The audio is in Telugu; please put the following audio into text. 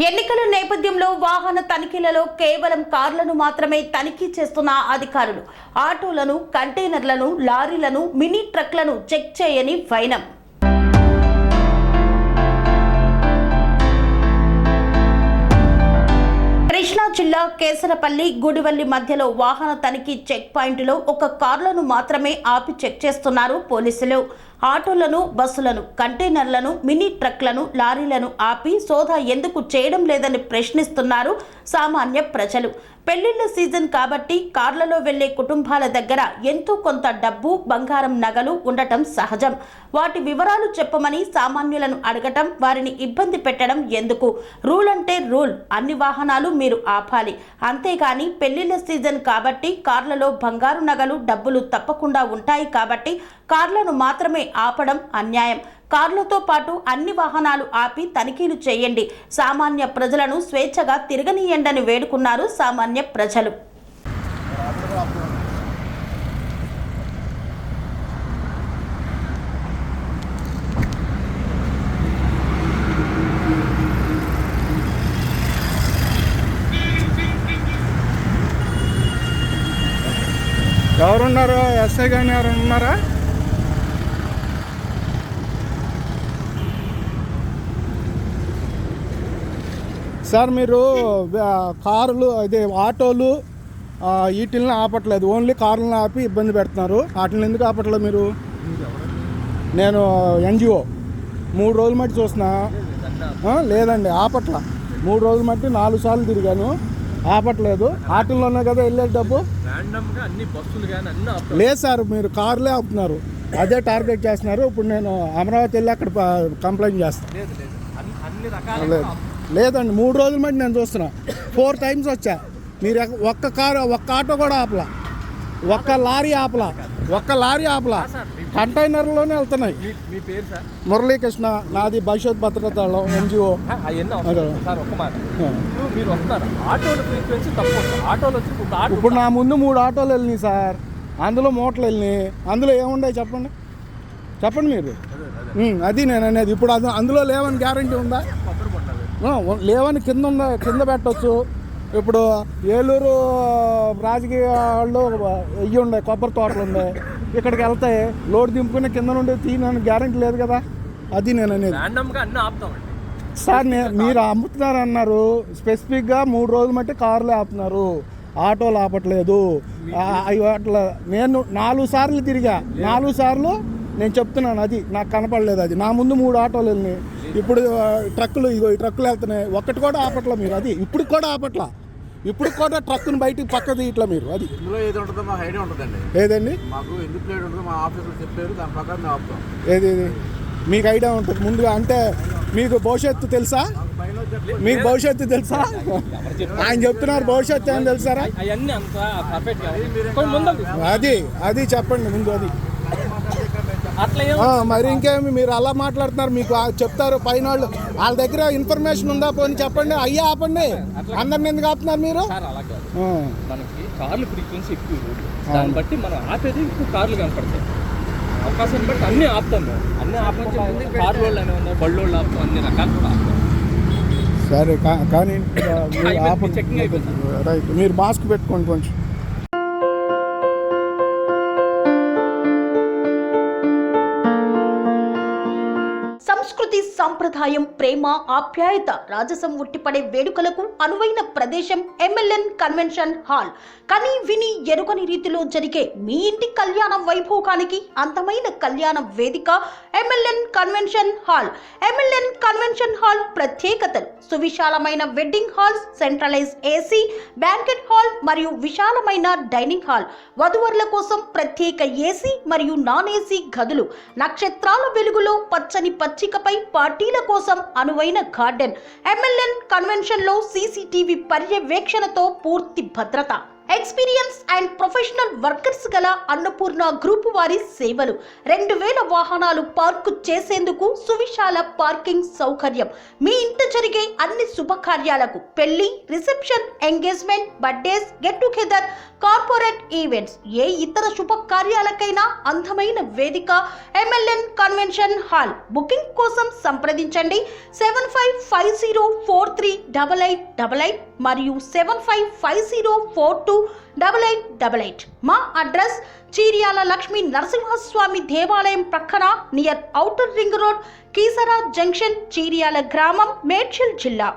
ఎన్నికల నేపథ్యంలో వాహన తనిఖీలలో కేవలం కార్లను మాత్రమే తనిఖీ చేస్తున్న అధికారులు ఆటోలను, కంటైనర్లను, లారీలను, మినీ ట్రక్లను చెక్ చేయని వైనం. కృష్ణా జిల్లా కేసరపల్లి గుడివల్లి మధ్యలో వాహన తనిఖీ చెక్ పాయింట్లో ఒక కార్లను మాత్రమే ఆపి చెక్ చేస్తున్నారు పోలీసులు. ఆటోలను, బస్సులను, కంటైనర్లను, మినీ ట్రక్లను, లారీలను ఆపి సోదా ఎందుకు చేయడం లేదని ప్రశ్నిస్తున్నారు సామాన్య ప్రజలు. పెళ్లిళ్ల సీజన్ కాబట్టి కార్లలో వెళ్లే కుటుంబాల దగ్గర ఎంతో కొంత డబ్బు, బంగారం, నగలు ఉండటం సహజం. వాటి వివరాలు చెప్పమని సామాన్యులను అడగటం, వారిని ఇబ్బంది పెట్టడం ఎందుకు? రూల్ అంటే రూల్, అన్ని వాహనాలు మీరు ఆపాలి. అంతేగాని పెళ్లిళ్ల సీజన్ కాబట్టి కార్లలో బంగారు నగలు, డబ్బులు తప్పకుండా ఉంటాయి కాబట్టి కార్లను మాత్రమే ఆపడం అన్యాయం. కార్లతో పాటు అన్ని వాహనాలు ఆపి తనిఖీలు చేయండి, సామాన్య ప్రజలను స్వేచ్ఛగా తిరగనీయండని వేడుకున్నారు సామాన్య ప్రజలు. ఎవరున్నారు? ఎస్ఐ గాని ఎవరు ఉన్నారా? సార్ మీరు కార్లు, అదే ఆటోలు వీటిని ఆపట్లేదు, ఓన్లీ కార్లను ఆపి ఇబ్బంది పెడుతున్నారు. వాటిని ఎందుకు ఆపట్లేదు మీరు? నేను ఎన్జిఓ 3 రోజులు మట్టి చూస్తున్నా. లేదండి, ఆపట్ల. 3 రోజులు మట్టి 4 సార్లు తిరిగాను, ఆపట్లేదు. వాటిల్లోనే కదా వెళ్ళే డబ్బు. లేదు సార్, మీరు కార్లే ఆపుతున్నారు, అదే టార్గెట్ చేస్తున్నారు. ఇప్పుడు నేను అమరావతి వెళ్ళి అక్కడ కంప్లైంట్ చేస్తాను. లేదు లేదండి, 3 రోజుల మధ్య నేను చూస్తున్నా. 4 టైమ్స్ వచ్చా. మీరు ఒక్క ఆటో కూడా ఆపలా, ఒక్క లారీ ఆపలా. కంటైనర్లోనే వెళ్తున్నాయి. మురళీకృష్ణ, నాది భవిష్యత్ భద్రత ఎన్జిఓ. ఇప్పుడు నా ముందు 3 ఆటోలు వెళ్ళినాయి సార్, అందులో మూటలు వెళ్ళినాయి. అందులో ఏముంటాయి చెప్పండి మీరు. అది నేను అనేది. ఇప్పుడు అందులో లేవని గ్యారంటీ ఉందా? లేవని కింద పెట్టవచ్చు. ఇప్పుడు ఏలూరు రాజకీయ వాళ్ళు ఇవి ఉండే కొబ్బరి తోటలు ఉండే, ఇక్కడికి వెళ్తాయి, లోడ్ దింపుకుని కింద నుండి తీయని గ్యారంటీ లేదు కదా. అది నేను అనేది. సార్ మీరు అమ్ముతున్నారు అన్నారు, స్పెసిఫిక్గా 3 రోజులు మట్టి కార్లే ఆపుతున్నారు, ఆటోలు ఆపట్లేదు. నేను 4 సార్లు తిరిగా, 4 సార్లు నేను చెప్తున్నాను, అది నాకు కనపడలేదు. అది నా ముందు 3 ఆటోలు వెళ్ళినాయి. ఇప్పుడు ట్రక్కులు, ఈ ట్రక్కులు వెళ్తున్నాయి, ఒక్కటి కూడా ఆపట్లా మీరు. అది ఇప్పుడు కూడా ఆపట్లా, ఇప్పుడు కూడా ట్రక్కును బయటికి పక్కది ఇట్లా మీరు. అది ఏది ఉంటుందో మాకు ఐడియా ఉంటుందండి. ఏదండి? మాకు ఎందుకు ప్లేట్ ఉంటుందో మా ఆఫీసులో చెప్పారు, దాని ప్రకారం మేము ఆపుతాం. ఏది మీకు ఐడియా ఉంటుంది ముందుగా? అంటే మీకు భవిష్యత్తు తెలుసా? మీకు భవిష్యత్తు తెలుసా? ఆయన చెప్తున్నారు భవిష్యత్తు ఏం తెలుసారా? అది చెప్పండి ముందు. అది మరి ఇంకేమి మీరు అలా మాట్లాడుతున్నారు? మీకు చెప్తారు పైన వాళ్ళు, వాళ్ళ దగ్గర ఇన్ఫర్మేషన్ ఉందా? పోనీ చెప్పండి, అయ్యా ఆపండి. అందరిని ఎందుకు ఆపుతున్నారు మీరు? కార్లు ఫ్రీక్వెన్సీ ఎక్కువ, దాన్ని బట్టి మనం ఆపేది ఎక్కువ కార్లు కనపడతాయి. అవకాశాన్ని బట్టి అన్నీ ఆపుతాం మేము. అన్నీ ఆపండి, కారు వాళ్ళు అనే ఉన్నారు, బళ్ళు వాళ్ళు ఆపుతాం, అన్ని రకాలు కూడా ఆపుతాం. సరే, కానీ చెకింగ్ అయిపోతుంది. రైట్, మీరు మాస్క్ పెట్టుకోండి కొంచెం. సంస్కృతి, సంప్రదాయం, ప్రేమ, ఆప్యాయత, రాజసం ఉట్టిపడే వేడుకలకు అనువైన ప్రదేశం ఎంఎల్ఎన్ కన్వెన్షన్ హాల్. కని విని ఎరుగని రీతిలో జరిగే మీ ఇంటి కళ్యాణ వైభోగానికి అందమైన కళ్యాణ వేదిక MLN convention hall. MLN convention hall ప్రత్యేకతలు: సువిశాలమైన wedding halls, centralise AC banquet hall మరియు విశాలమైన డైనింగ్ హాల్. వధువరుల కోసం ప్రత్యేక ఏసీ మరియు నాన్ ఏసీ గదులు. నక్షత్రాల వెలుగులో పచ్చని పచ్చికపై పార్టీల కోసం అనువైన గార్డెన్. ఎంఎల్ఎన్ కన్వెన్షన్ లో సీసీటీవీ పర్యవేక్షణతో పూర్తి భద్రత. ఎక్స్పీరియన్స్ అండ్ ప్రొఫెషనల్ వర్కర్స్ గల అన్నపూర్ణ గ్రూప్ వారి సేవలు 2000 వాహనాలు పార్కు చేసేందుకు సువిశాల పార్కింగ్ సౌకర్యం. మీ ఇంట జరిగే అన్ని శుభకార్యాలకు, పెళ్లి, reception, engagement, birthdays, get together, corporate events, ఏ ఇతర శుభకార్యాలకైనా అందమైన వేదిక MLN కన్వెన్షన్ హాల్. బుకింగ్ కోసం సంప్రదించండి 7550438888 మరియు 7550428888. మా అడ్రస్ చీర్యాల లక్ష్మీ నరసింహస్వామి దేవాలయం ప్రక్కన near outer ring road, Keesara junction, Cheeryal గ్రామం, మేడ్చల్ జిల్లా.